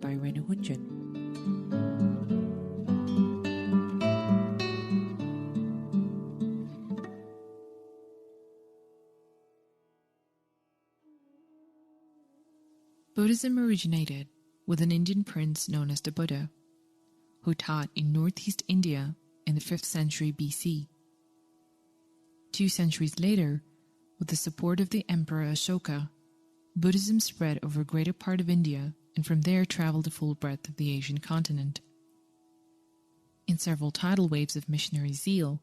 by Renu Hunjin. Buddhism originated with an Indian prince known as the Buddha, who taught in northeast India in the 5th century BC. 2 centuries later, with the support of the Emperor Ashoka, Buddhism spread over a greater part of India and from there traveled the full breadth of the Asian continent. In several tidal waves of missionary zeal,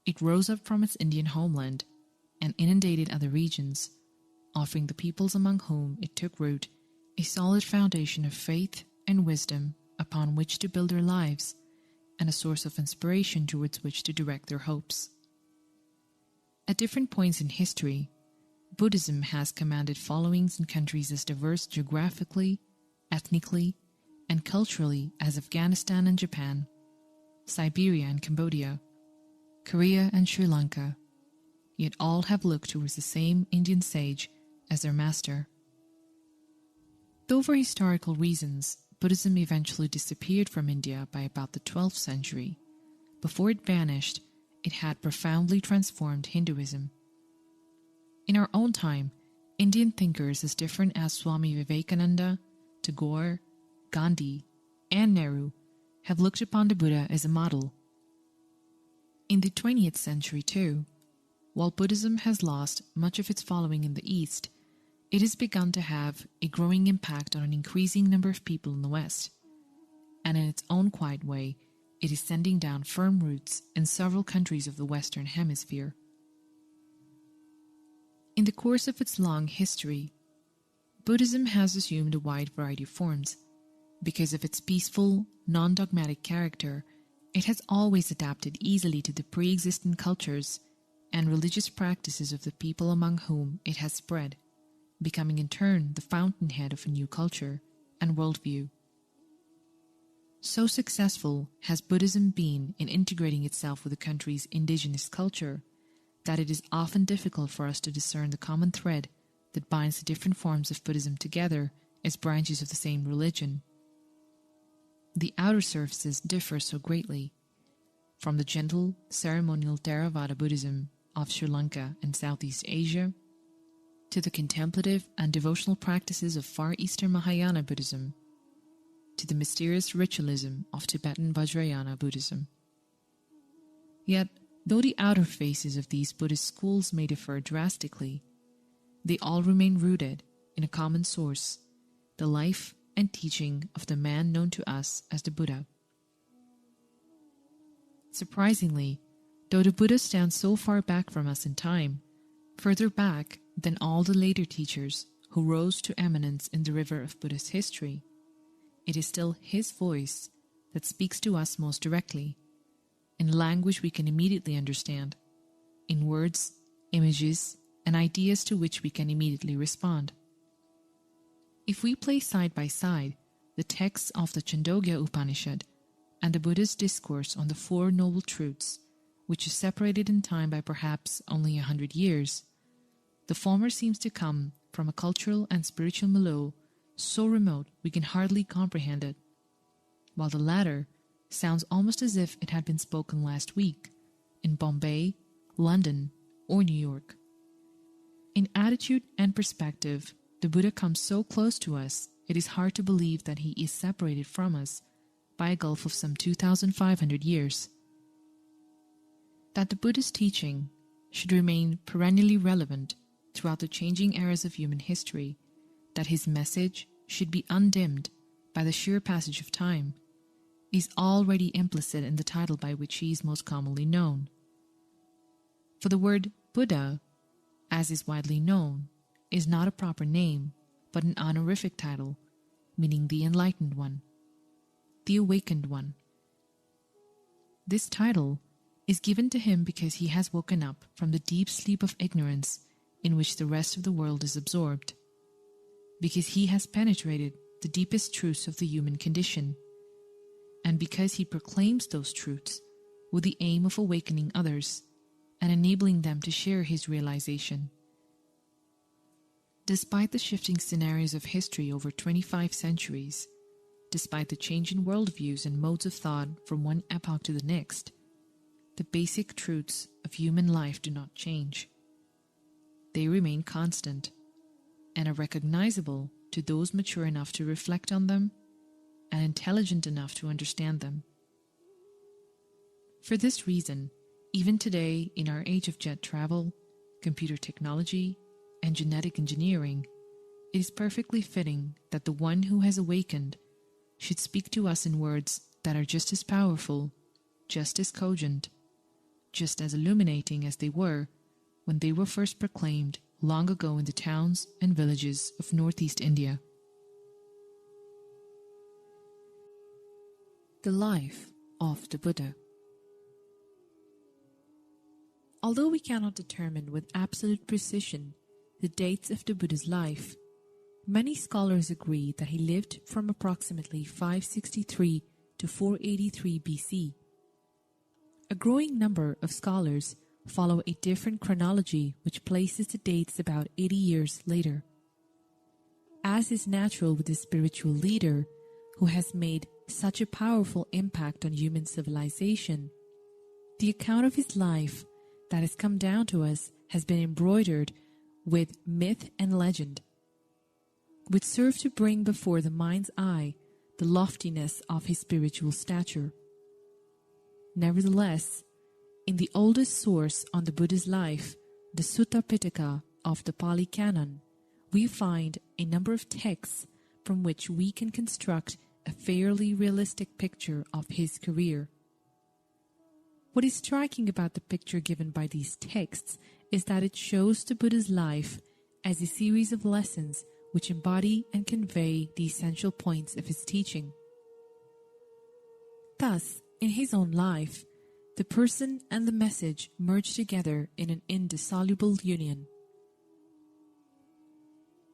it rose up from its Indian homeland and inundated other regions, offering the peoples among whom it took root a solid foundation of faith and wisdom upon which to build their lives and a source of inspiration towards which to direct their hopes. At different points in history, Buddhism has commanded followings in countries as diverse geographically, ethnically, and culturally as Afghanistan and Japan, Siberia and Cambodia, Korea and Sri Lanka, yet all have looked towards the same Indian sage as their master. Though for historical reasons, Buddhism eventually disappeared from India by about the 12th century, before it vanished, it had profoundly transformed Hinduism. In our own time, Indian thinkers as different as Swami Vivekananda, Tagore, Gandhi, and Nehru have looked upon the Buddha as a model. In the 20th century too, while Buddhism has lost much of its following in the East, it has begun to have a growing impact on an increasing number of people in the West, and in its own quiet way, it is sending down firm roots in several countries of the Western Hemisphere. In the course of its long history, Buddhism has assumed a wide variety of forms. Because of its peaceful, non-dogmatic character, it has always adapted easily to the pre-existing cultures and religious practices of the people among whom it has spread, becoming in turn the fountainhead of a new culture and worldview. So successful has Buddhism been in integrating itself with a country's indigenous culture that it is often difficult for us to discern the common thread that binds the different forms of Buddhism together as branches of the same religion. The outer surfaces differ so greatly, from the gentle, ceremonial Theravada Buddhism of Sri Lanka and Southeast Asia, to the contemplative and devotional practices of Far Eastern Mahayana Buddhism, to the mysterious ritualism of Tibetan Vajrayana Buddhism. Yet, though the outer faces of these Buddhist schools may differ drastically, they all remain rooted in a common source, the life and teaching of the man known to us as the Buddha. Surprisingly, though the Buddha stands so far back from us in time, further back than all the later teachers who rose to eminence in the river of Buddhist history, it is still his voice that speaks to us most directly, in language we can immediately understand, in words, images, and ideas to which we can immediately respond. If we place side by side the texts of the Chandogya Upanishad and the Buddha's discourse on the Four Noble Truths, which is separated in time by perhaps only 100 years, the former seems to come from a cultural and spiritual milieu so remote we can hardly comprehend it, while the latter sounds almost as if it had been spoken last week in Bombay, London, or New York. In attitude and perspective, the Buddha comes so close to us, it is hard to believe that he is separated from us by a gulf of some 2,500 years. That the Buddha's teaching should remain perennially relevant throughout the changing eras of human history, that his message should be undimmed by the sheer passage of time, is already implicit in the title by which he is most commonly known. For the word Buddha, as is widely known, is not a proper name, but an honorific title, meaning the enlightened one, the awakened one. This title is given to him because he has woken up from the deep sleep of ignorance in which the rest of the world is absorbed, because he has penetrated the deepest truths of the human condition, and because he proclaims those truths with the aim of awakening others and enabling them to share his realization. Despite the shifting scenarios of history over 25 centuries, despite the change in worldviews and modes of thought from one epoch to the next, the basic truths of human life do not change. They remain constant and are recognizable to those mature enough to reflect on them and intelligent enough to understand them. For this reason, even today in our age of jet travel, computer technology, and genetic engineering, it is perfectly fitting that the one who has awakened should speak to us in words that are just as powerful, just as cogent, just as illuminating as they were when they were first proclaimed long ago in the towns and villages of Northeast India. The life of the Buddha. Although we cannot determine with absolute precision the dates of the Buddha's life, many scholars agree that he lived from approximately 563 to 483 BC. A growing number of scholars follow a different chronology which places the dates about 80 years later. As is natural with a spiritual leader who has made such a powerful impact on human civilization, the account of his life that has come down to us has been embroidered with myth and legend, which serve to bring before the mind's eye the loftiness of his spiritual stature. Nevertheless, in the oldest source on the Buddha's life, the Sutta Pitaka of the Pali Canon, we find a number of texts from which we can construct a fairly realistic picture of his career. What is striking about the picture given by these texts is that it shows the Buddha's life as a series of lessons which embody and convey the essential points of his teaching. Thus, in his own life, the person and the message merge together in an indissoluble union.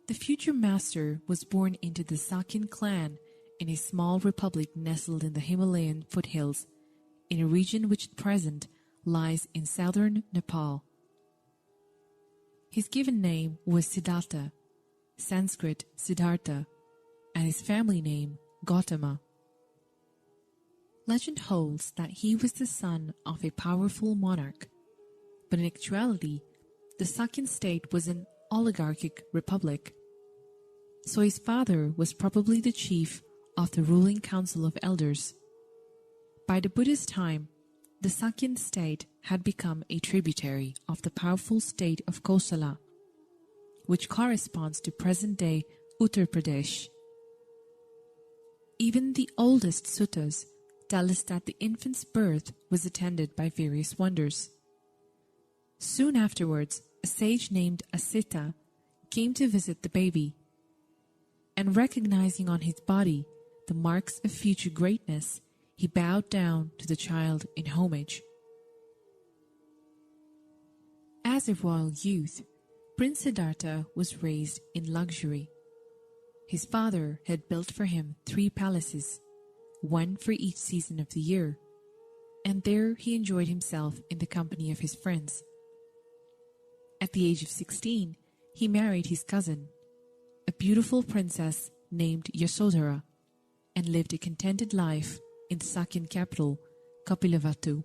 The future master was born into the Sakyan clan in a small republic nestled in the Himalayan foothills, in a region which at present lies in southern Nepal. His given name was Siddhartha, Sanskrit Siddhartha, and his family name Gautama. Legend holds that he was the son of a powerful monarch, but in actuality, the Sakyan state was an oligarchic republic. So his father was probably the chief of the ruling council of elders. By the Buddha's time, the Sakyan state had become a tributary of the powerful state of Kosala, which corresponds to present-day Uttar Pradesh. Even the oldest suttas tell us that the infant's birth was attended by various wonders. Soon afterwards, a sage named Asita came to visit the baby, and recognizing on his body the marks of future greatness, he bowed down to the child in homage. As a royal youth, Prince Siddhartha was raised in luxury. His father had built for him 3 palaces, one for each season of the year, and there he enjoyed himself in the company of his friends. At the age of 16, he married his cousin, a beautiful princess named Yasodhara, and lived a contented life in the Sakyan capital, Kapilavatthu.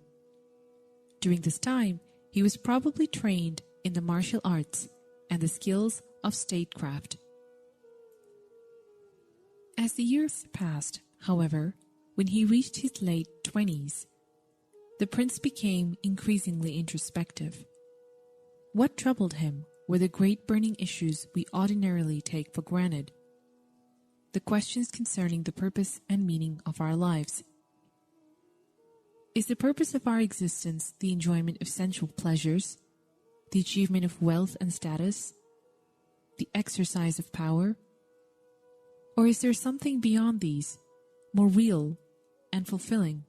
During this time, he was probably trained in the martial arts and the skills of statecraft. As the years passed, however, when he reached his late 20s, the prince became increasingly introspective. What troubled him were the great burning issues we ordinarily take for granted, the questions concerning the purpose and meaning of our lives. Is the purpose of our existence the enjoyment of sensual pleasures, the achievement of wealth and status, the exercise of power? Or is there something beyond these, more real and fulfilling?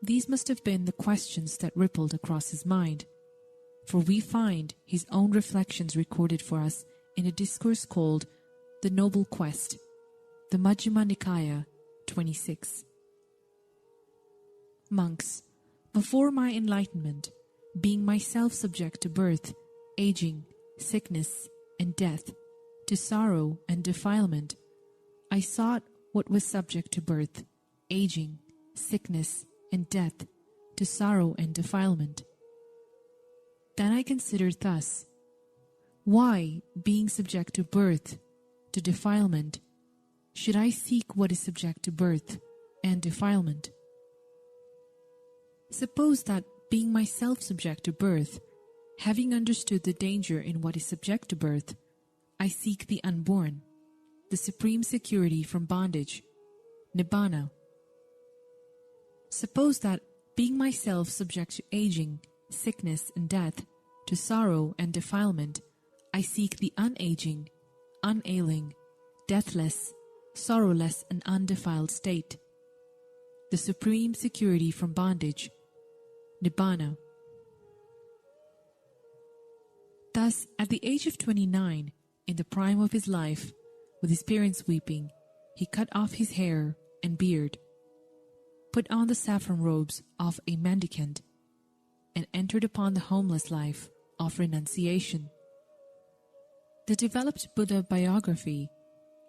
These must have been the questions that rippled across his mind, for we find his own reflections recorded for us in a discourse called The Noble Quest, the Majjhima Nikaya 26. Monks, before my enlightenment, being myself subject to birth, aging, sickness, and death, to sorrow and defilement, I sought what was subject to birth, aging, sickness, and death, to sorrow and defilement. Then I considered thus, why, being subject to birth, to defilement, should I seek what is subject to birth and defilement? Suppose that, being myself subject to birth, having understood the danger in what is subject to birth, I seek the unborn, the supreme security from bondage, nibbana. Suppose that, being myself subject to aging, sickness, and death, to sorrow and defilement, I seek the unaging, unailing, deathless, sorrowless, and undefiled state, the supreme security from bondage, nibbana. Thus, at the age of 29, in the prime of his life, with his parents weeping, he cut off his hair and beard, put on the saffron robes of a mendicant, and entered upon the homeless life of renunciation. The developed Buddha biography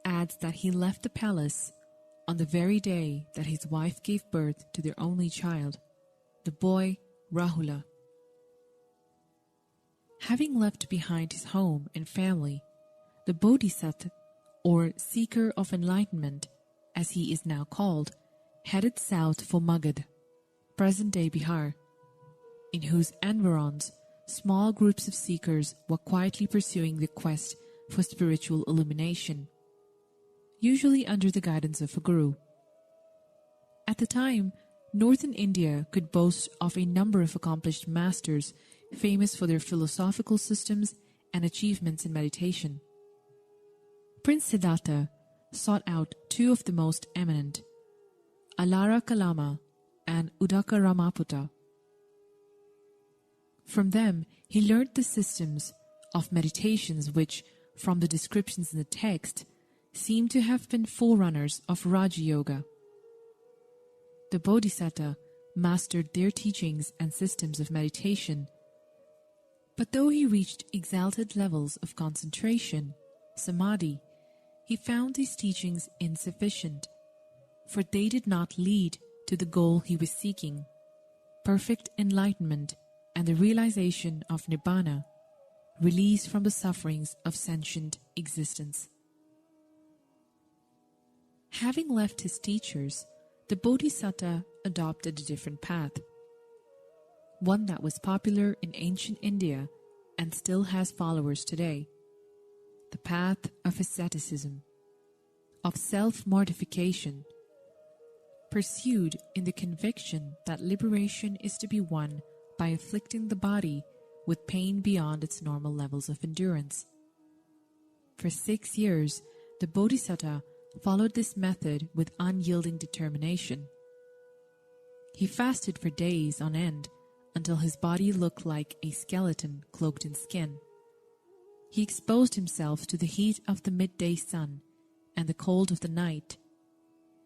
adds that he left the palace on the very day that his wife gave birth to their only child, the boy Rahula. Having left behind his home and family, the Bodhisattva, or Seeker of Enlightenment, as he is now called, headed south for Magad, present-day Bihar, in whose environs small groups of seekers were quietly pursuing the quest for spiritual illumination, usually under the guidance of a guru. At the time, northern India could boast of a number of accomplished masters famous for their philosophical systems and achievements in meditation. Prince Siddhartha sought out two of the most eminent, Alara Kalama and Udaka Ramaputta. From them, he learned the systems of meditations which, from the descriptions in the text, seem to have been forerunners of Raja Yoga. The Bodhisattva mastered their teachings and systems of meditation, but though he reached exalted levels of concentration, samadhi, he found these teachings insufficient, for they did not lead to the goal he was seeking, perfect enlightenment and the realization of nibbana, release from the sufferings of sentient existence. Having left his teachers, the Bodhisattva adopted a different path, one that was popular in ancient India and still has followers today, the path of asceticism, of self-mortification, pursued in the conviction that liberation is to be won by afflicting the body with pain beyond its normal levels of endurance. For 6 years, the Bodhisattva followed this method with unyielding determination. He fasted for days on end until his body looked like a skeleton cloaked in skin. He exposed himself to the heat of the midday sun and the cold of the night.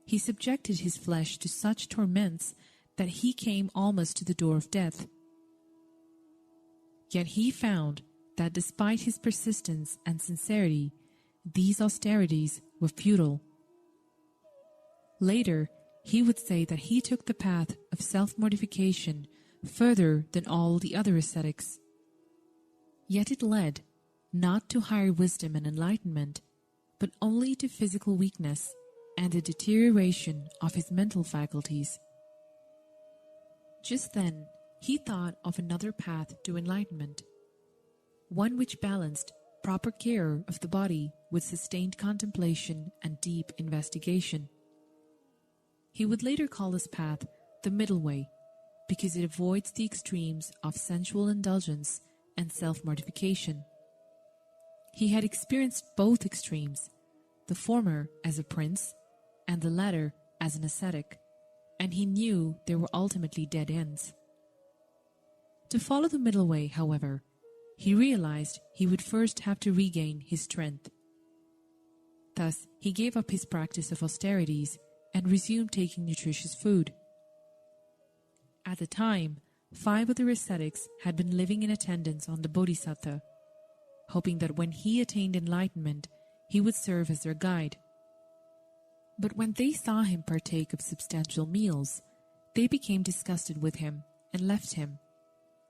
He subjected his flesh to such torments that he came almost to the door of death. Yet he found that despite his persistence and sincerity, these austerities were futile. Later, he would say that he took the path of self-mortification further than all the other ascetics. Yet it led not to higher wisdom and enlightenment, but only to physical weakness and the deterioration of his mental faculties. Just then, he thought of another path to enlightenment, one which balanced proper care of the body with sustained contemplation and deep investigation. He would later call this path the middle way, because it avoids the extremes of sensual indulgence and self-mortification. He had experienced both extremes, the former as a prince and the latter as an ascetic, and he knew they were ultimately dead ends. To follow the middle way, however, he realized he would first have to regain his strength. Thus, he gave up his practice of austerities and resumed taking nutritious food. At the time, 5 other ascetics had been living in attendance on the Bodhisattva, hoping that when he attained enlightenment, he would serve as their guide. But when they saw him partake of substantial meals, they became disgusted with him and left him,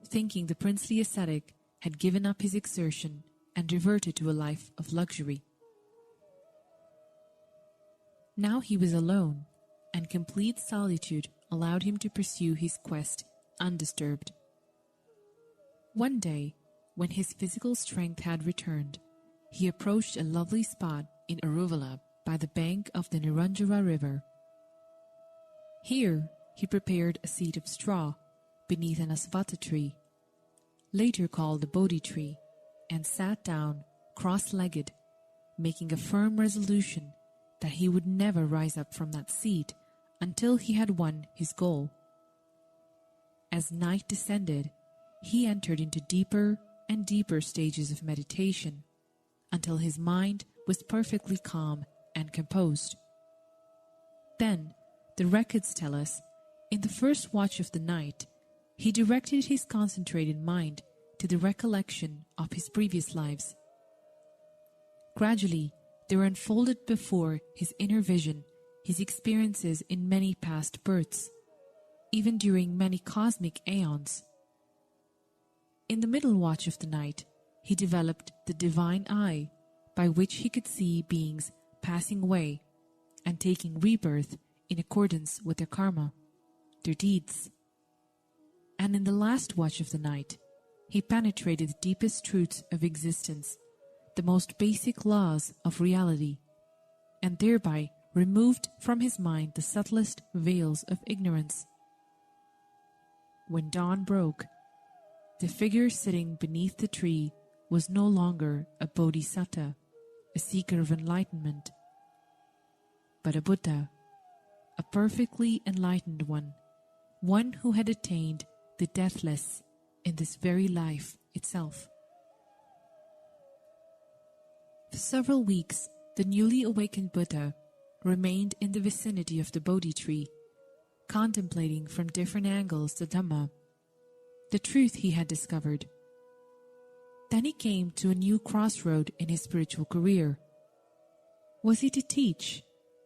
thinking the princely ascetic had given up his exertion and reverted to a life of luxury. Now he was alone, and complete solitude allowed him to pursue his quest undisturbed. One day, when his physical strength had returned, he approached a lovely spot in Aruvala by the bank of the Niranjara river. Here he prepared a seat of straw beneath an asvata tree, later called the Bodhi tree, and sat down cross-legged, making a firm resolution that he would never rise up from that seat until he had won his goal. As night descended, he entered into deeper and deeper stages of meditation until his mind was perfectly calm and composed. Then, the records tell us, in the first watch of the night, he directed his concentrated mind to the recollection of his previous lives. Gradually, there unfolded before his inner vision his experiences in many past births, even during many cosmic aeons. In the middle watch of the night, he developed the divine eye by which he could see beings passing away and taking rebirth in accordance with their karma, their deeds. And in the last watch of the night, he penetrated the deepest truths of existence, the most basic laws of reality, and thereby removed from his mind the subtlest veils of ignorance. When dawn broke, the figure sitting beneath the tree was no longer a bodhisattva, a seeker of enlightenment, but a Buddha, a perfectly enlightened one who had attained the deathless in this very life itself. For several weeks, the newly awakened Buddha remained in the vicinity of the Bodhi tree, contemplating from different angles the Dhamma, the truth he had discovered. Then he came to a new crossroad in his spiritual career. Was he to teach,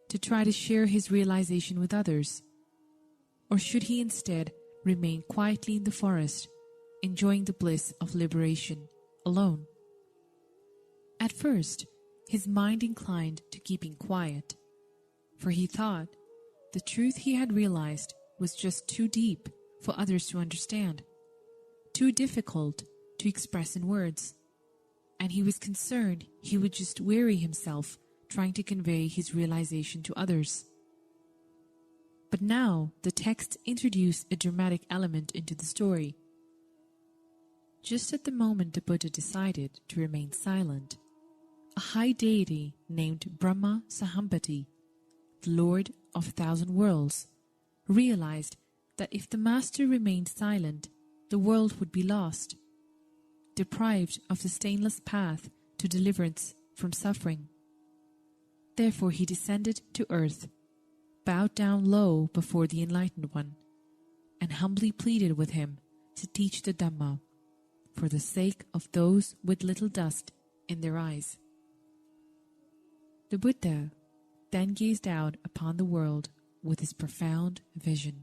to try to share his realization with others? Or should he instead remain quietly in the forest, enjoying the bliss of liberation alone? At first, his mind inclined to keeping quiet, for he thought the truth he had realized was just too deep for others to understand, too difficult to express in words, and he was concerned he would just weary himself trying to convey his realization to others. But now the text introduced a dramatic element into the story. Just at the moment the Buddha decided to remain silent, a high deity named Brahma Sahambati, the Lord of 1,000 worlds, realized that if the master remained silent, the world would be lost, deprived of the stainless path to deliverance from suffering. Therefore he descended to earth, bowed down low before the Enlightened One, and humbly pleaded with him to teach the Dhamma for the sake of those with little dust in their eyes. The Buddha then gazed out upon the world with his profound vision.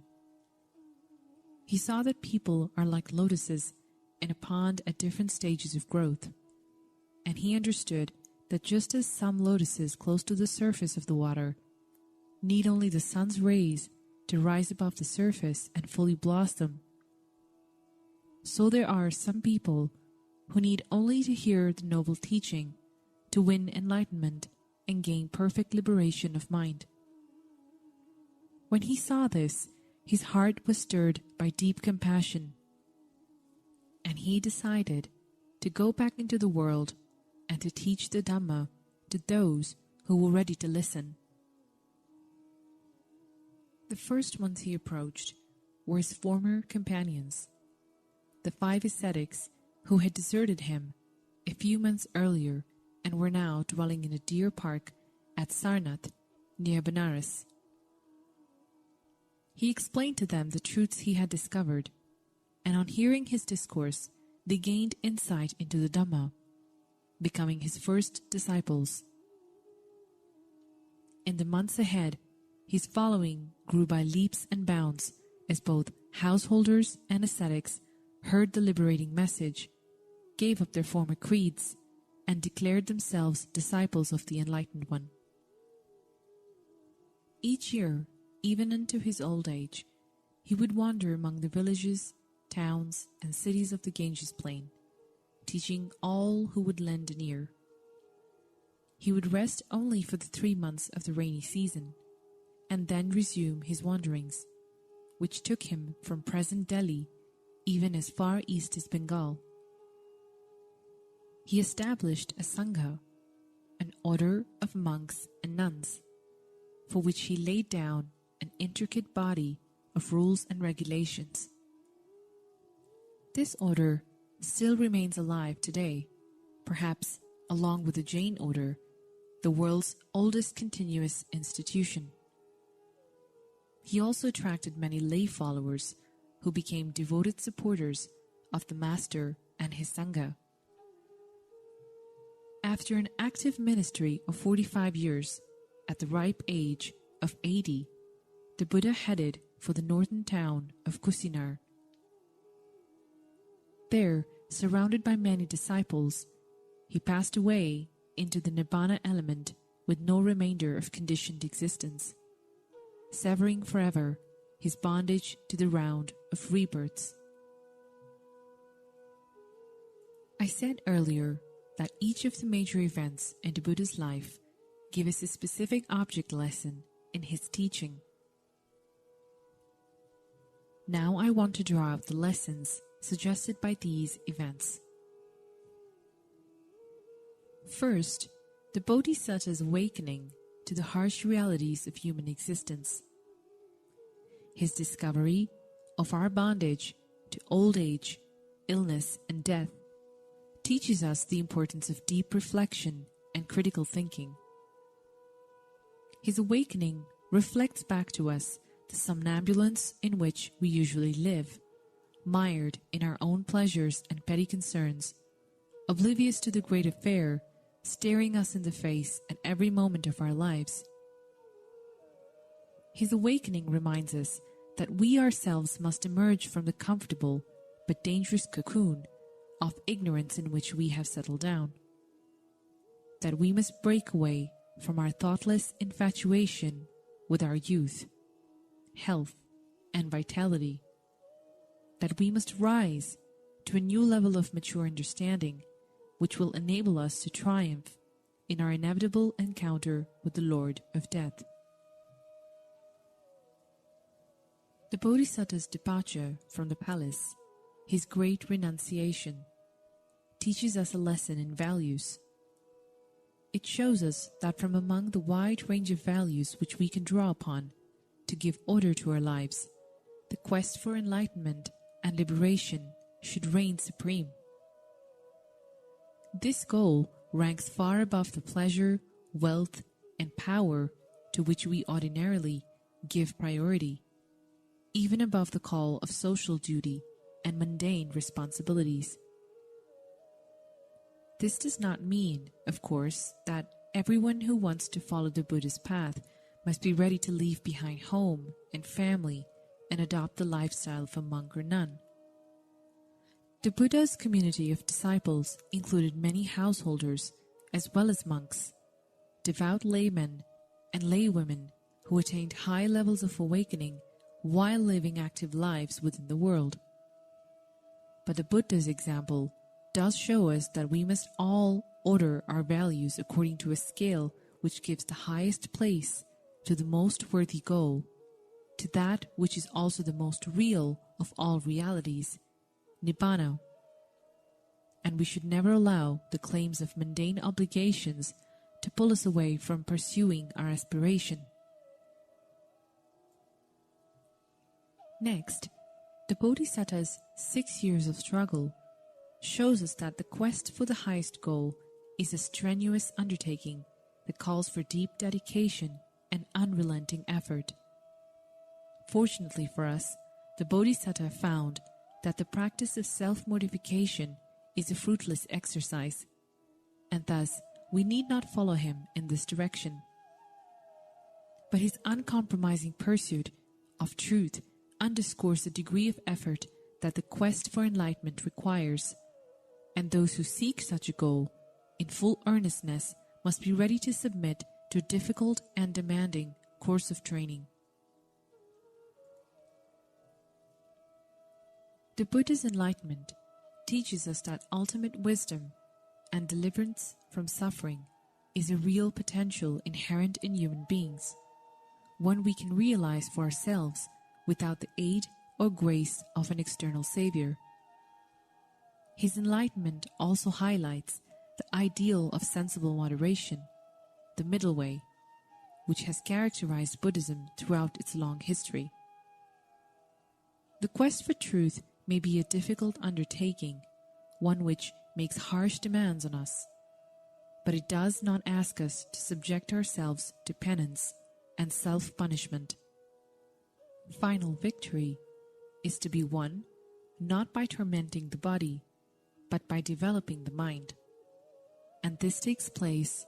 He saw that people are like lotuses in a pond at different stages of growth, and he understood that just as some lotuses close to the surface of the water need only the sun's rays to rise above the surface and fully blossom, so there are some people who need only to hear the noble teaching to win enlightenment and gain perfect liberation of mind. When he saw this, his heart was stirred by deep compassion, and he decided to go back into the world and to teach the Dhamma to those who were ready to listen. The first ones he approached were his former companions, the 5 ascetics who had deserted him a few months earlier and were now dwelling in a deer park at Sarnath, near Benares. He explained to them the truths he had discovered, and on hearing his discourse, they gained insight into the Dhamma, becoming his first disciples. In the months ahead, his following grew by leaps and bounds as both householders and ascetics heard the liberating message, gave up their former creeds, and declared themselves disciples of the Enlightened One. Each year, even into his old age, he would wander among the villages, towns, and cities of the Ganges plain, teaching all who would lend an ear. He would rest only for the 3 months of the rainy season, and then resume his wanderings, which took him from present Delhi even as far east as Bengal. He established a Sangha, an order of monks and nuns, for which he laid down an intricate body of rules and regulations. This order still remains alive today, perhaps along with the Jain order, the world's oldest continuous institution. He also attracted many lay followers who became devoted supporters of the Master and his Sangha. After an active ministry of 45 years, at the ripe age of 80, the Buddha headed for the northern town of Kusinar. There, surrounded by many disciples, he passed away into the Nibbana element with no remainder of conditioned existence, severing forever his bondage to the round of rebirths. I said earlier that each of the major events in the Buddha's life give us a specific object lesson in his teaching. Now I want to draw out the lessons suggested by these events. First, the Bodhisattva's awakening to the harsh realities of human existence. His discovery of our bondage to old age, illness, and death teaches us the importance of deep reflection and critical thinking. His awakening reflects back to us the somnambulance in which we usually live, mired in our own pleasures and petty concerns, oblivious to the great affair staring us in the face at every moment of our lives. His awakening reminds us that we ourselves must emerge from the comfortable but dangerous cocoon of ignorance in which we have settled down, that we must break away from our thoughtless infatuation with our youth, health, and vitality, that we must rise to a new level of mature understanding which will enable us to triumph in our inevitable encounter with the Lord of Death. The Bodhisattva's departure from the palace, his great renunciation, teaches us a lesson in values. It shows us that from among the wide range of values which we can draw upon to give order to our lives, the quest for enlightenment and liberation should reign supreme. This goal ranks far above the pleasure, wealth, and power to which we ordinarily give priority, even above the call of social duty and mundane responsibilities. This does not mean, of course, that everyone who wants to follow the Buddha's path must be ready to leave behind home and family and adopt the lifestyle of a monk or nun. The Buddha's community of disciples included many householders as well as monks, devout laymen and laywomen who attained high levels of awakening while living active lives within the world. But the Buddha's example does show us that we must all order our values according to a scale which gives the highest place to the most worthy goal, to that which is also the most real of all realities, Nibbana. And we should never allow the claims of mundane obligations to pull us away from pursuing our aspiration. Next, the Bodhisattva's 6 years of struggle shows us that the quest for the highest goal is a strenuous undertaking that calls for deep dedication and unrelenting effort. Fortunately for us, the Bodhisattva found that the practice of self-mortification is a fruitless exercise, and thus we need not follow him in this direction. but his uncompromising pursuit of truth underscores the degree of effort that the quest for enlightenment requires, and those who seek such a goal in full earnestness must be ready to submit to a difficult and demanding course of training. The Buddha's enlightenment teaches us that ultimate wisdom and deliverance from suffering is a real potential inherent in human beings, one we can realize for ourselves without the aid or grace of an external savior. His enlightenment also highlights the ideal of sensible moderation, the middle way, which has characterized Buddhism throughout its long history. The quest for truth may be a difficult undertaking, one which makes harsh demands on us, but it does not ask us to subject ourselves to penance and self-punishment. Final victory is to be won not by tormenting the body, but by developing the mind. And this takes place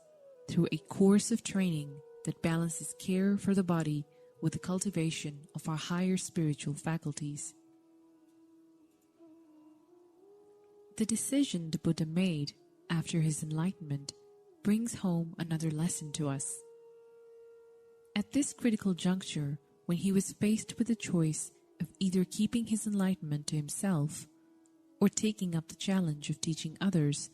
through a course of training that balances care for the body with the cultivation of our higher spiritual faculties. The decision the Buddha made after his enlightenment brings home another lesson to us. At this critical juncture, when he was faced with the choice of either keeping his enlightenment to himself or taking up the challenge of teaching others,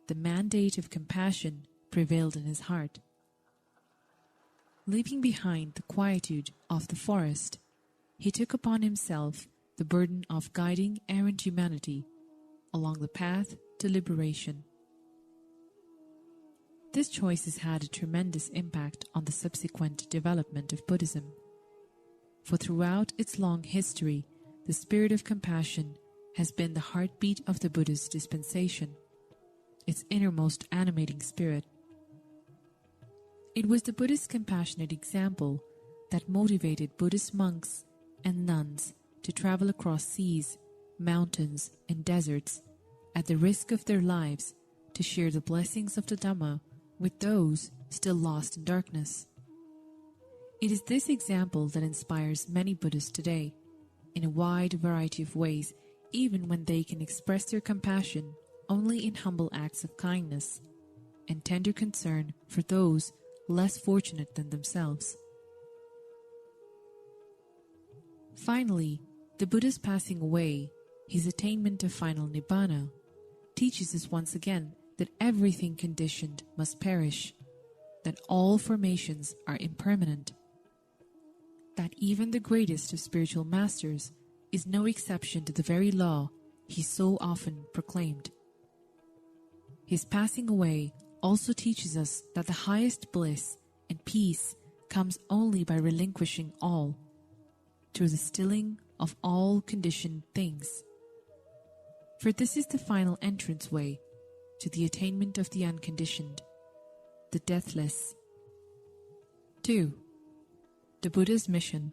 the mandate of compassion prevailed in his heart. Leaving behind the quietude of the forest, he took upon himself the burden of guiding errant humanity along the path to liberation. This choice has had a tremendous impact on the subsequent development of Buddhism, for throughout its long history, the spirit of compassion has been the heartbeat of the Buddha's dispensation, its innermost animating spirit. It was the Buddha's compassionate example that motivated Buddhist monks and nuns to travel across seas, mountains, and deserts at the risk of their lives to share the blessings of the Dhamma with those still lost in darkness. It is this example that inspires many Buddhists today, in a wide variety of ways, even when they can express their compassion only in humble acts of kindness and tender concern for those less fortunate than themselves. Finally, the Buddha's passing away, his attainment of final Nibbana, teaches us once again that everything conditioned must perish, that all formations are impermanent, that even the greatest of spiritual masters is no exception to the very law he so often proclaimed. His passing away also teaches us that the highest bliss and peace comes only by relinquishing all, through the stilling of all conditioned things. For this is the final entrance way to the attainment of the unconditioned, the deathless. 2. The Buddha's mission.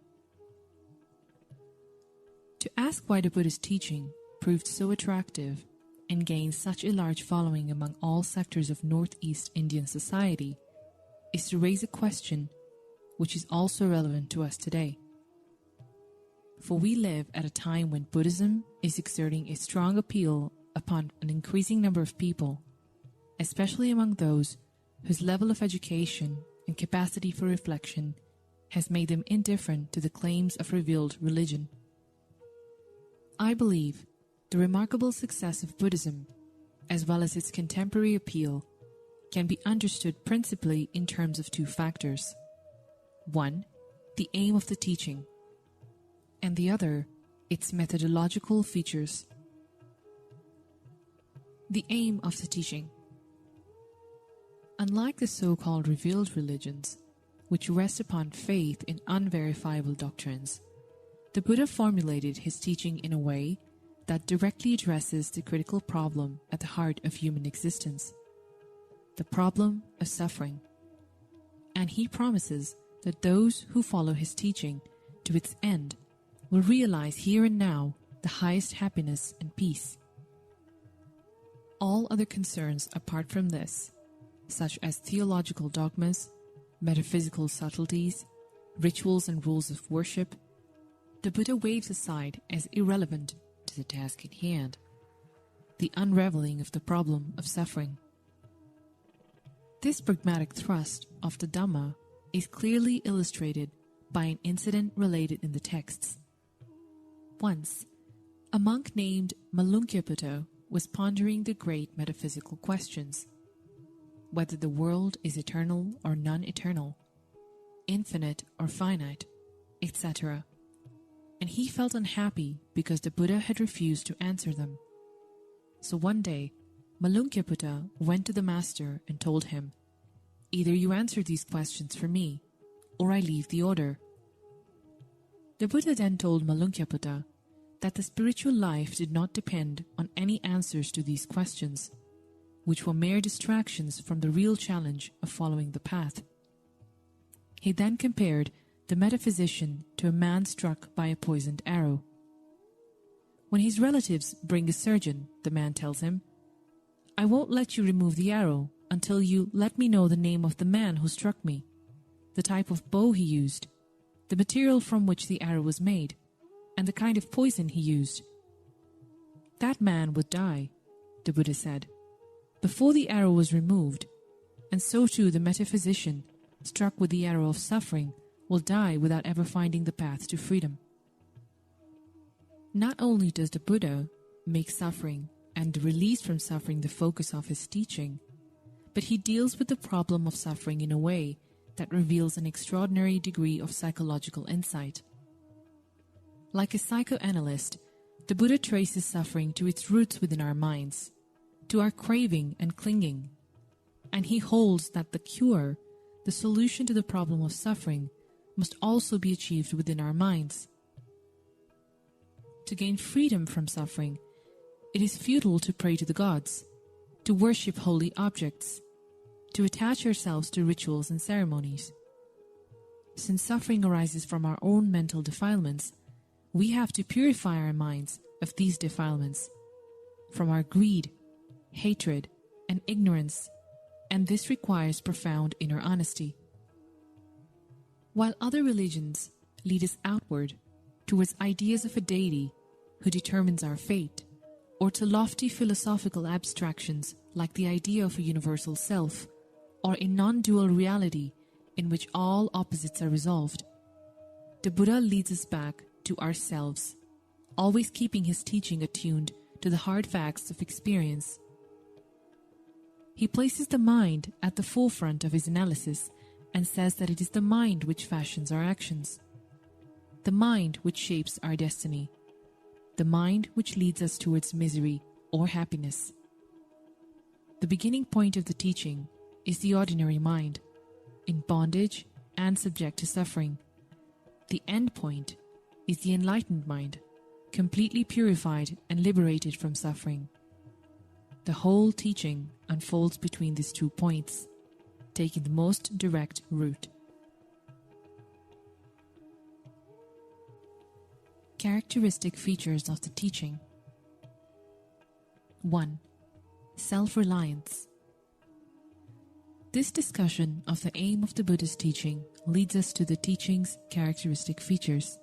To ask why the Buddha's teaching proved so attractive and gained such a large following among all sectors of Northeast Indian society is to raise a question which is also relevant to us today. For we live at a time when Buddhism is exerting a strong appeal upon an increasing number of people, especially among those whose level of education and capacity for reflection has made them indifferent to the claims of revealed religion. I believe the remarkable success of Buddhism, as well as its contemporary appeal, can be understood principally in terms of two factors. One, the aim of the teaching, and the other, its methodological features. The aim of the teaching. Unlike the so-called revealed religions, which rest upon faith in unverifiable doctrines, the Buddha formulated his teaching in a way that directly addresses the critical problem at the heart of human existence, the problem of suffering. And he promises that those who follow his teaching to its end will realize here and now the highest happiness and peace. All other concerns apart from this, such as theological dogmas, metaphysical subtleties, rituals and rules of worship, the Buddha waves aside as irrelevant to the task at hand, the unraveling of the problem of suffering. This pragmatic thrust of the Dhamma is clearly illustrated by an incident related in the texts. Once, a monk named Malunkyaputta was pondering the great metaphysical questions, whether the world is eternal or non-eternal, infinite or finite, etc. And he felt unhappy because the Buddha had refused to answer them. So one day, Malunkyaputta went to the master and told him, "Either you answer these questions for me, or I leave the order." The Buddha then told Malunkyaputta that the spiritual life did not depend on any answers to these questions, which were mere distractions from the real challenge of following the path. He then compared the metaphysician to a man struck by a poisoned arrow. When his relatives bring a surgeon, the man tells him, "I won't let you remove the arrow until you let me know the name of the man who struck me, the type of bow he used, the material from which the arrow was made, and the kind of poison he used." That man would die, the Buddha said, before the arrow was removed, and so too the metaphysician, struck with the arrow of suffering, will die without ever finding the path to freedom. Not only does the Buddha make suffering and the release from suffering the focus of his teaching, but he deals with the problem of suffering in a way that reveals an extraordinary degree of psychological insight. Like a psychoanalyst, the Buddha traces suffering to its roots within our minds, to our craving and clinging, and he holds that the cure, the solution to the problem of suffering, must also be achieved within our minds. To gain freedom from suffering, it is futile to pray to the gods, to worship holy objects, to attach ourselves to rituals and ceremonies. Since suffering arises from our own mental defilements, we have to purify our minds of these defilements, from our greed, hatred, and ignorance, and this requires profound inner honesty. While other religions lead us outward towards ideas of a deity who determines our fate, or to lofty philosophical abstractions like the idea of a universal self, or a non-dual reality in which all opposites are resolved, the Buddha leads us back to ourselves, always keeping his teaching attuned to the hard facts of experience. He places the mind at the forefront of his analysis and says that it is the mind which fashions our actions, the mind which shapes our destiny, the mind which leads us towards misery or happiness. The beginning point of the teaching is the ordinary mind, in bondage and subject to suffering. The end point is the enlightened mind, completely purified and liberated from suffering. The whole teaching unfolds between these 2 points, taking the most direct route. Characteristic features of the teaching. 1. Self-reliance. This discussion of the aim of the Buddha's teaching leads us to the teaching's characteristic features.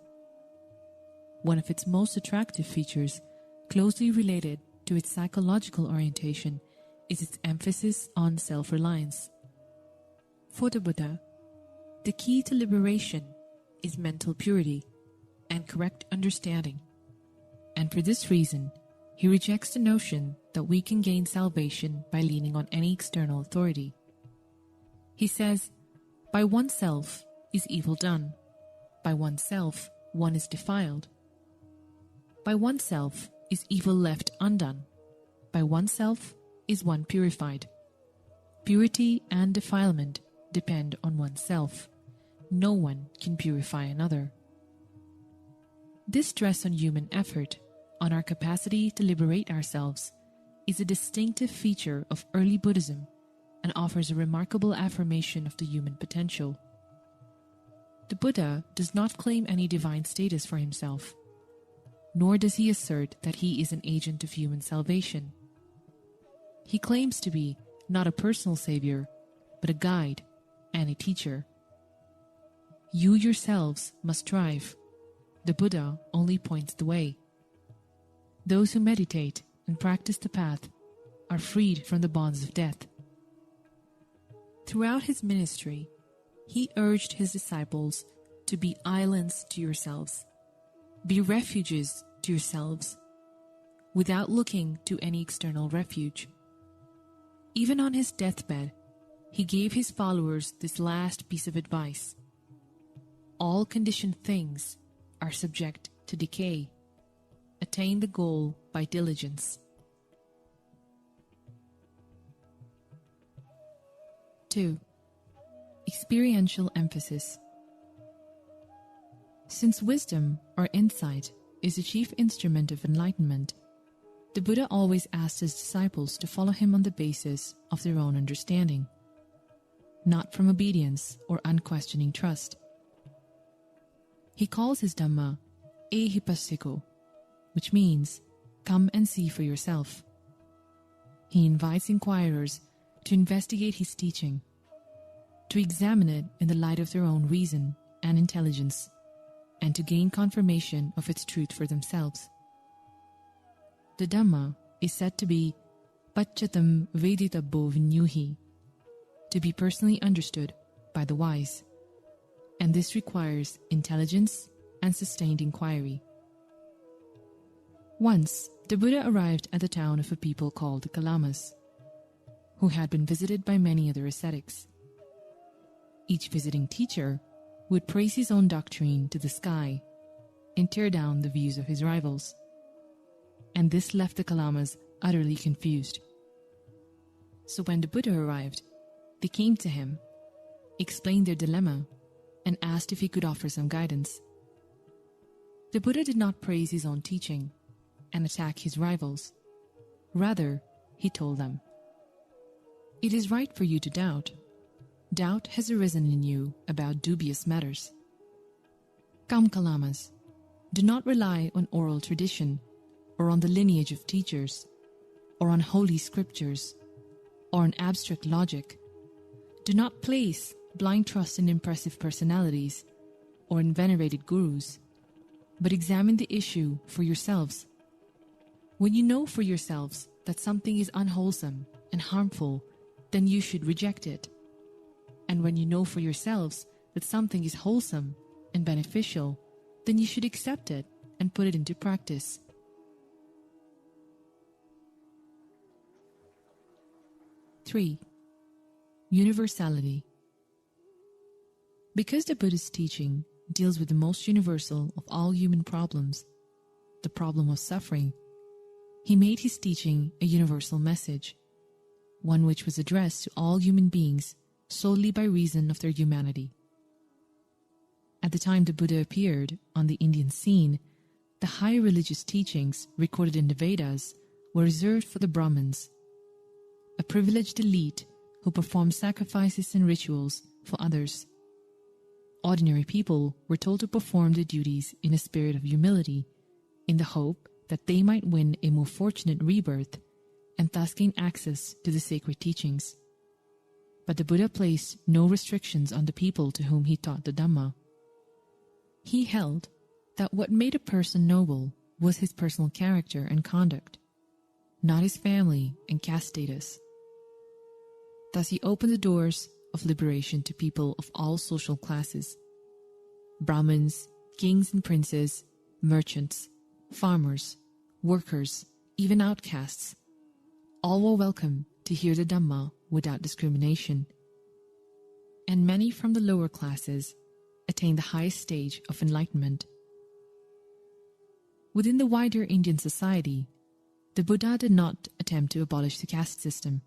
One of its most attractive features, closely related to its psychological orientation, is its emphasis on self-reliance. For the Buddha, the key to liberation is mental purity and correct understanding, and for this reason, he rejects the notion that we can gain salvation by leaning on any external authority. He says, "By oneself is evil done, by oneself one is defiled. By oneself is evil left undone, by oneself is one purified. Purity and defilement depend on oneself. No one can purify another." This stress on human effort, on our capacity to liberate ourselves, is a distinctive feature of early Buddhism and offers a remarkable affirmation of the human potential. The Buddha does not claim any divine status for himself, nor does he assert that he is an agent of human salvation. He claims to be not a personal savior, but a guide and a teacher. You yourselves must strive. The Buddha only points the way. Those who meditate and practice the path are freed from the bonds of death. Throughout his ministry, he urged his disciples to be islands to yourselves, be refuges to yourselves, without looking to any external refuge. Even on his deathbed, he gave his followers this last piece of advice. All conditioned things are subject to decay. Attain the goal by diligence. 2. Experiential emphasis. Since wisdom or insight is the chief instrument of enlightenment, the Buddha always asked his disciples to follow him on the basis of their own understanding, not from obedience or unquestioning trust. He calls his Dhamma Ehipassiko, which means, come and see for yourself. He invites inquirers to investigate his teaching, to examine it in the light of their own reason and intelligence, and to gain confirmation of its truth for themselves. The Dhamma is said to be Pacchattam Veditabbo Vinyuhi, to be personally understood by the wise, and this requires intelligence and sustained inquiry. Once, the Buddha arrived at the town of a people called the Kalamas, who had been visited by many other ascetics. Each visiting teacher would praise his own doctrine to the sky and tear down the views of his rivals, and this left the Kalamas utterly confused. So when the Buddha arrived, they came to him, explained their dilemma, and asked if he could offer some guidance. The Buddha did not praise his own teaching and attack his rivals. Rather, he told them, "It is right for you to doubt. Doubt has arisen in you about dubious matters. Come, Kalamas, do not rely on oral tradition, or on the lineage of teachers, or on holy scriptures, or on abstract logic. Do not place blind trust in impressive personalities or in venerated gurus, but examine the issue for yourselves. When you know for yourselves that something is unwholesome and harmful, then you should reject it. And when you know for yourselves that something is wholesome and beneficial, then you should accept it and put it into practice." 3. Universality. Because the Buddha's teaching deals with the most universal of all human problems, the problem of suffering, he made his teaching a universal message, one which was addressed to all human beings solely by reason of their humanity. At the time the Buddha appeared on the Indian scene, the high religious teachings recorded in the Vedas were reserved for the Brahmins, a privileged elite who performed sacrifices and rituals for others. Ordinary people were told to perform their duties in a spirit of humility, in the hope that they might win a more fortunate rebirth and thus gain access to the sacred teachings. But the Buddha placed no restrictions on the people to whom he taught the Dhamma. He held that what made a person noble was his personal character and conduct, not his family and caste status. Thus he opened the doors of liberation to people of all social classes. Brahmins, kings and princes, merchants, farmers, workers, even outcasts, all were welcome to hear the Dhamma without discrimination. And many from the lower classes attained the highest stage of enlightenment. Within the wider Indian society, the Buddha did not attempt to abolish the caste system,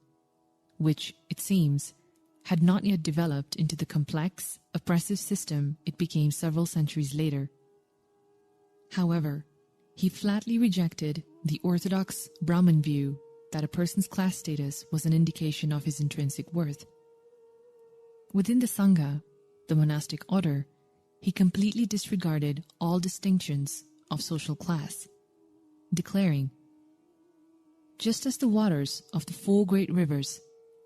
which, it seems, had not yet developed into the complex, oppressive system it became several centuries later. However, he flatly rejected the orthodox Brahmin view that a person's class status was an indication of his intrinsic worth. Within the Sangha, the monastic order, he completely disregarded all distinctions of social class, declaring, "Just as the waters of the 4 great rivers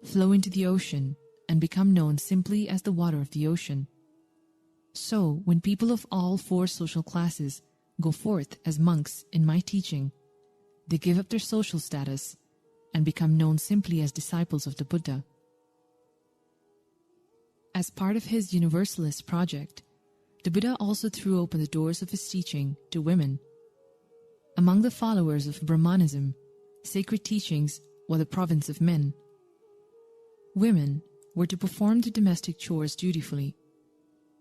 flow into the ocean and become known simply as the water of the ocean, So, when people of all four social classes go forth as monks in my teaching, they give up their social status and become known simply as disciples of the Buddha. As part of his universalist project, the Buddha also threw open the doors of his teaching to women. Among the followers of Brahmanism, sacred teachings were the province of men. Women were to perform the domestic chores dutifully,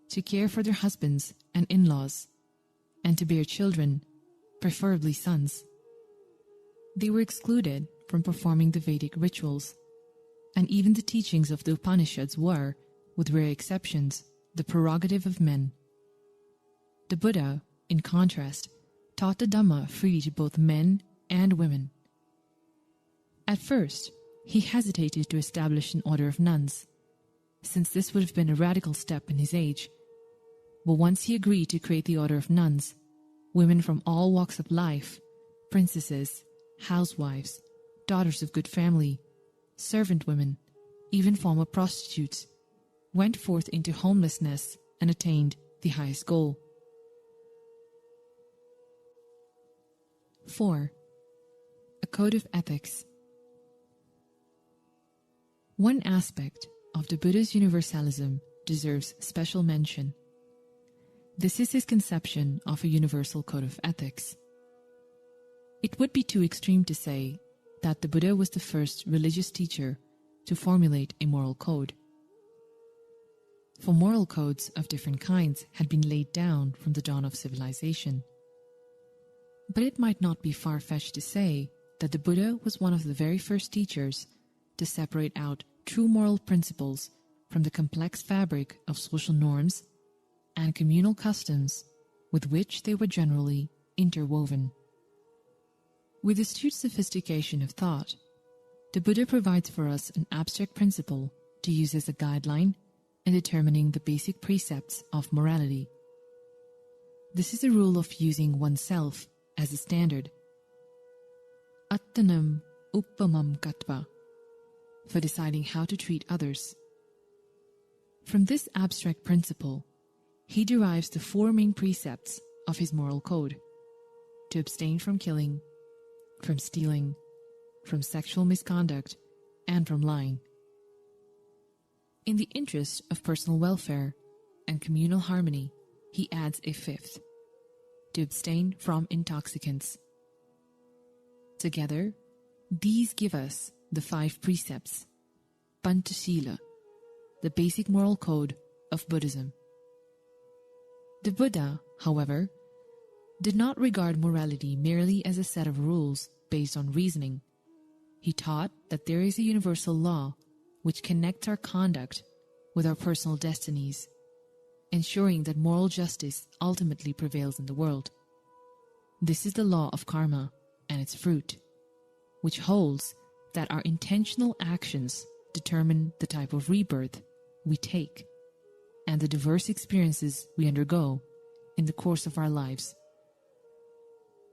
to care for their husbands and in-laws, and to bear children, preferably sons. They were excluded from performing the Vedic rituals, and even the teachings of the Upanishads were, with rare exceptions, the prerogative of men. The Buddha, in contrast, taught the Dhamma freely to both men and women. At first, he hesitated to establish an order of nuns, since this would have been a radical step in his age. But once he agreed to create the order of nuns, women from all walks of life, princesses, housewives, daughters of good family, servant women, even former prostitutes, went forth into homelessness and attained the highest goal. 4. A Code of Ethics. One aspect of the Buddha's universalism deserves special mention. This is his conception of a universal code of ethics. It would be too extreme to say that the Buddha was the first religious teacher to formulate a moral code. For moral codes of different kinds had been laid down from the dawn of civilization. But it might not be far-fetched to say that the Buddha was one of the very first teachers to separate out true moral principles from the complex fabric of social norms and communal customs with which they were generally interwoven. With astute sophistication of thought, the Buddha provides for us an abstract principle to use as a guideline in determining the basic precepts of morality. This is a rule of using oneself as a standard. Attanam uppamam katva, for deciding how to treat others. From this abstract principle, he derives the four main precepts of his moral code: to abstain from killing, from stealing, from sexual misconduct, and from lying. In the interest of personal welfare and communal harmony, he adds a fifth: to abstain from intoxicants. Together, these give us the 5 precepts, Panchashila, the basic moral code of Buddhism. The Buddha, however, did not regard morality merely as a set of rules based on reasoning. He taught that there is a universal law which connects our conduct with our personal destinies, ensuring that moral justice ultimately prevails in the world. This is the law of karma and its fruit, which holds that our intentional actions determine the type of rebirth we take and the diverse experiences we undergo in the course of our lives.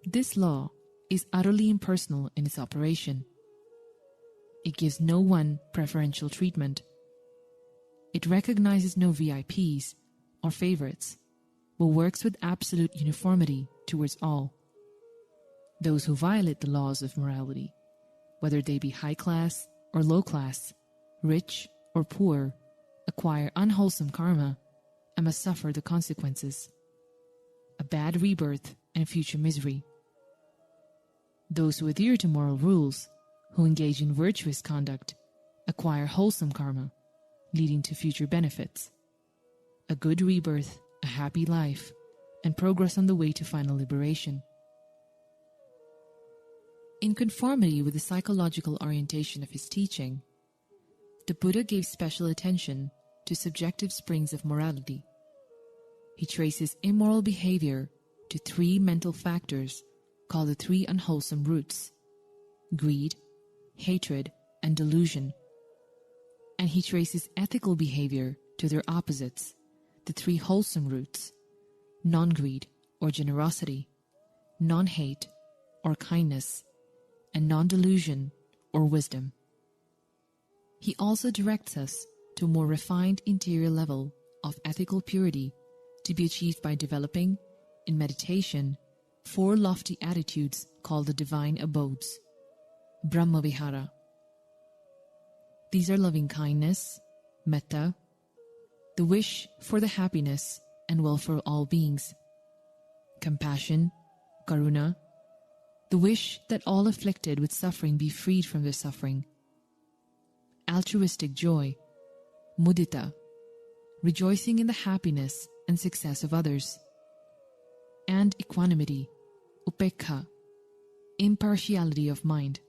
This law is utterly impersonal in its operation. It gives no one preferential treatment. It recognizes no VIPs or favorites, but works with absolute uniformity towards all. Those who violate the laws of morality, whether they be high class or low class, rich or poor, acquire unwholesome karma and must suffer the consequences: a bad rebirth and future misery. Those who adhere to moral rules, who engage in virtuous conduct, acquire wholesome karma, leading to future benefits: a good rebirth, a happy life, and progress on the way to final liberation. In conformity with the psychological orientation of his teaching, the Buddha gave special attention to subjective springs of morality. He traces immoral behavior to 3 mental factors called the 3 unwholesome roots: greed, hatred, and delusion. And he traces ethical behavior to their opposites, the 3 wholesome roots: non-greed or generosity, non-hate or kindness, and non-delusion or wisdom. He also directs us to a more refined interior level of ethical purity to be achieved by developing, in meditation, 4 lofty attitudes called the divine abodes, Brahmavihara. These are loving kindness, metta, the wish for the happiness and welfare of all beings, compassion, karuna, the wish that all afflicted with suffering be freed from their suffering, altruistic joy, mudita, rejoicing in the happiness and success of others, and equanimity, upekha, impartiality of mind.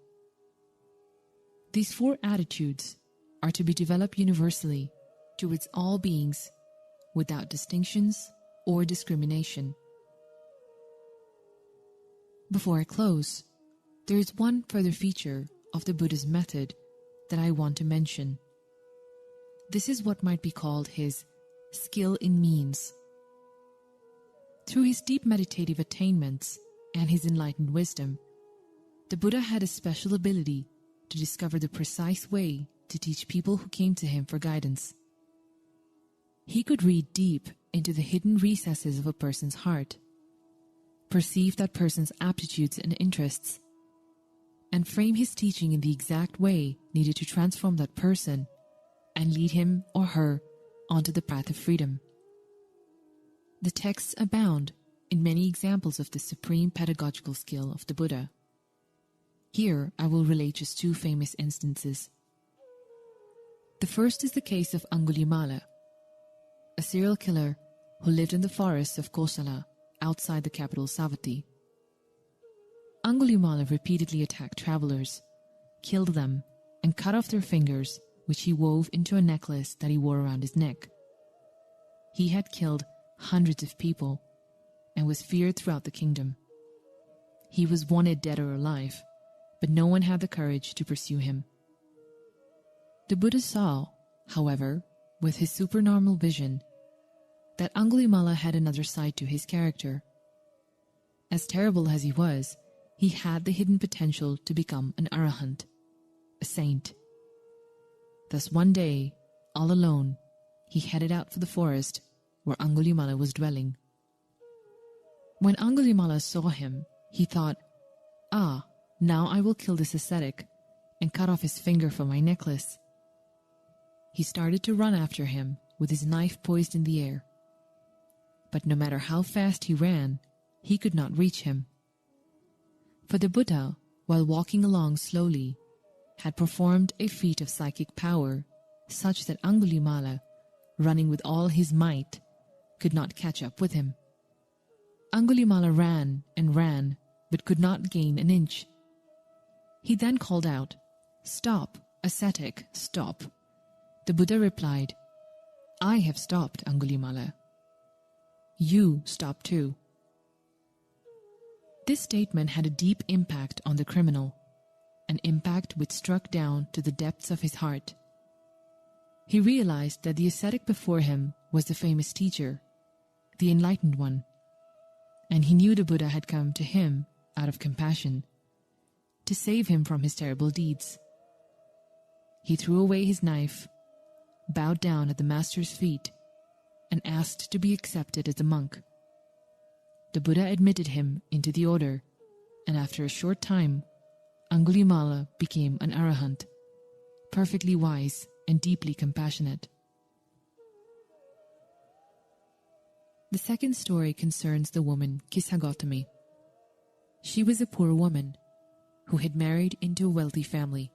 These 4 attitudes are to be developed universally towards all beings without distinctions or discrimination. Before I close, there is one further feature of the Buddha's method that I want to mention. This is what might be called his skill in means. Through his deep meditative attainments and his enlightened wisdom, the Buddha had a special ability to discover the precise way to teach people who came to him for guidance. He could read deep into the hidden recesses of a person's heart, perceive that person's aptitudes and interests, and frame his teaching in the exact way needed to transform that person and lead him or her onto the path of freedom. The texts abound in many examples of the supreme pedagogical skill of the Buddha. Here I will relate just 2 famous instances. The first is the case of Angulimala, a serial killer who lived in the forests of Kosala outside the capital Savatthi. Angulimala repeatedly attacked travelers, killed them, and cut off their fingers, which he wove into a necklace that he wore around his neck. He had killed hundreds of people and was feared throughout the kingdom. He was wanted dead or alive, but no one had the courage to pursue him. The Buddha saw, however, with his supernormal vision, that Angulimala had another side to his character. As terrible as he was, he had the hidden potential to become an arahant, a saint. Thus one day, all alone, he headed out for the forest where Angulimala was dwelling. When Angulimala saw him, he thought, "Ah, now I will kill this ascetic and cut off his finger from my necklace." He started to run after him with his knife poised in the air. But no matter how fast he ran, he could not reach him. For the Buddha, while walking along slowly, had performed a feat of psychic power such that Angulimala, running with all his might, could not catch up with him. Angulimala ran and ran, but could not gain an inch. He then called out, "Stop, ascetic, stop." The Buddha replied, "I have stopped, Angulimala. You stop too." This statement had a deep impact on the criminal, an impact which struck down to the depths of his heart. He realized that the ascetic before him was the famous teacher, the enlightened one, and he knew the Buddha had come to him out of compassion, to save him from his terrible deeds. He threw away his knife, bowed down at the master's feet, and asked to be accepted as a monk. The Buddha admitted him into the order, and after a short time, Angulimala became an arahant, perfectly wise and deeply compassionate. The second story concerns the woman Kissa Gautami. She was a poor woman who had married into a wealthy family,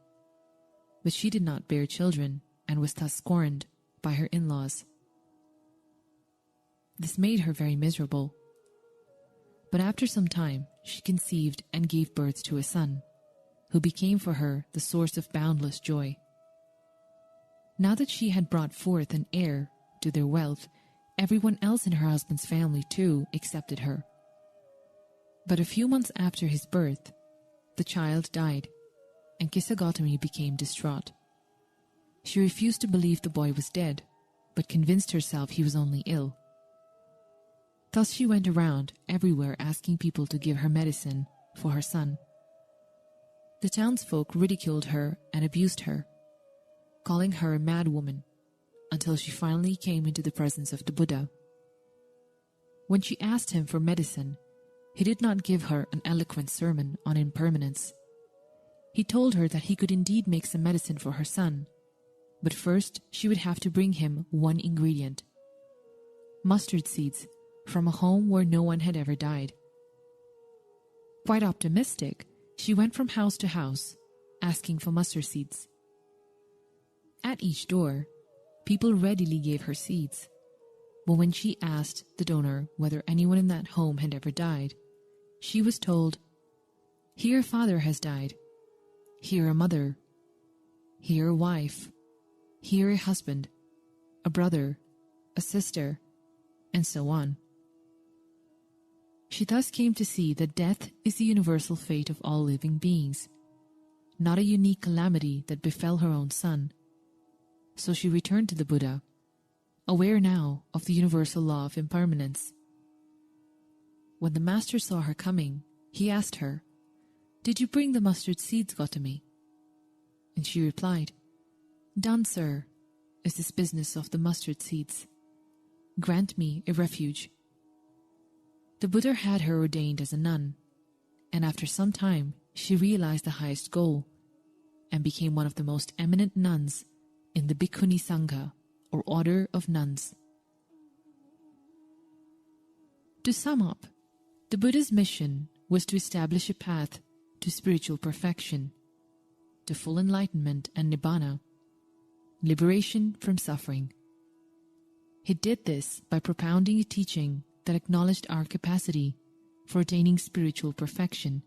but she did not bear children and was thus scorned by her in-laws. This made her very miserable. But after some time, she conceived and gave birth to a son, who became for her the source of boundless joy. Now that she had brought forth an heir to their wealth, everyone else in her husband's family too accepted her. But a few months after his birth, the child died, and Kissa Gautami became distraught. She refused to believe the boy was dead, but convinced herself he was only ill. Thus she went around everywhere asking people to give her medicine for her son. The townsfolk ridiculed her and abused her, calling her a mad woman, until she finally came into the presence of the Buddha. When she asked him for medicine, he did not give her an eloquent sermon on impermanence. He told her that he could indeed make some medicine for her son, but first she would have to bring him one ingredient: mustard seeds from a home where no one had ever died. Quite optimistic, she went from house to house, asking for mustard seeds. At each door, people readily gave her seeds, but when she asked the donor whether anyone in that home had ever died, she was told, "Here a father has died, here a mother, here a wife, here a husband, a brother, a sister," and so on. She thus came to see that death is the universal fate of all living beings, not a unique calamity that befell her own son. So she returned to the Buddha, aware now of the universal law of impermanence. When the master saw her coming, he asked her, "Did you bring the mustard seeds, Gautami?" And she replied, "Done, sir, is this business of the mustard seeds. Grant me a refuge." The Buddha had her ordained as a nun, and after some time she realized the highest goal and became one of the most eminent nuns in the Bhikkhuni Sangha, or order of nuns. To sum up, the Buddha's mission was to establish a path to spiritual perfection, to full enlightenment and nibbana, liberation from suffering. He did this by propounding a teaching that acknowledged our capacity for attaining spiritual perfection,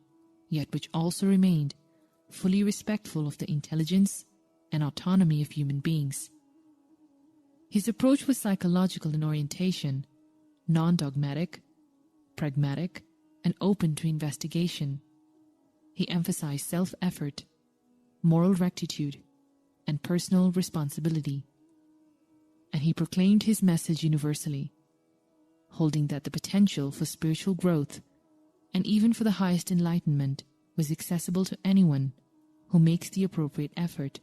yet which also remained fully respectful of the intelligence and autonomy of human beings. His approach was psychological in orientation, non-dogmatic, pragmatic, and open to investigation. He emphasized self-effort, moral rectitude, and personal responsibility. And he proclaimed his message universally, holding that the potential for spiritual growth and even for the highest enlightenment was accessible to anyone who makes the appropriate effort.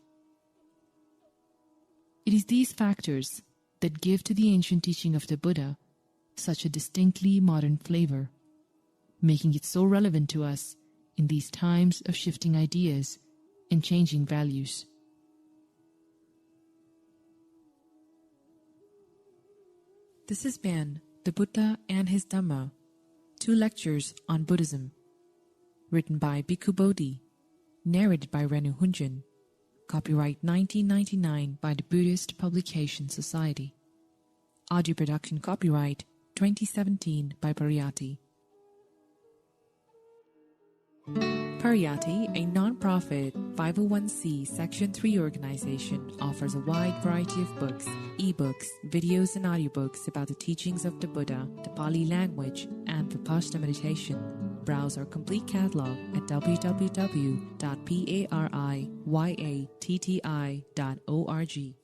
It is these factors that give to the ancient teaching of the Buddha such a distinctly modern flavor, making it so relevant to us in these times of shifting ideas and changing values. This has been The Buddha and His Dhamma, 2 lectures on Buddhism, written by Bhikkhu Bodhi, narrated by Renu Hunjan, copyright 1999 by the Buddhist Publication Society. Audio production copyright 2017 by Pariyatti. Pariyatti, a non-profit 501c Section 3 organization, offers a wide variety of books, e-books, videos, and audiobooks about the teachings of the Buddha, the Pali language, and Vipassana meditation. Browse our complete catalog at www.pariyatti.org.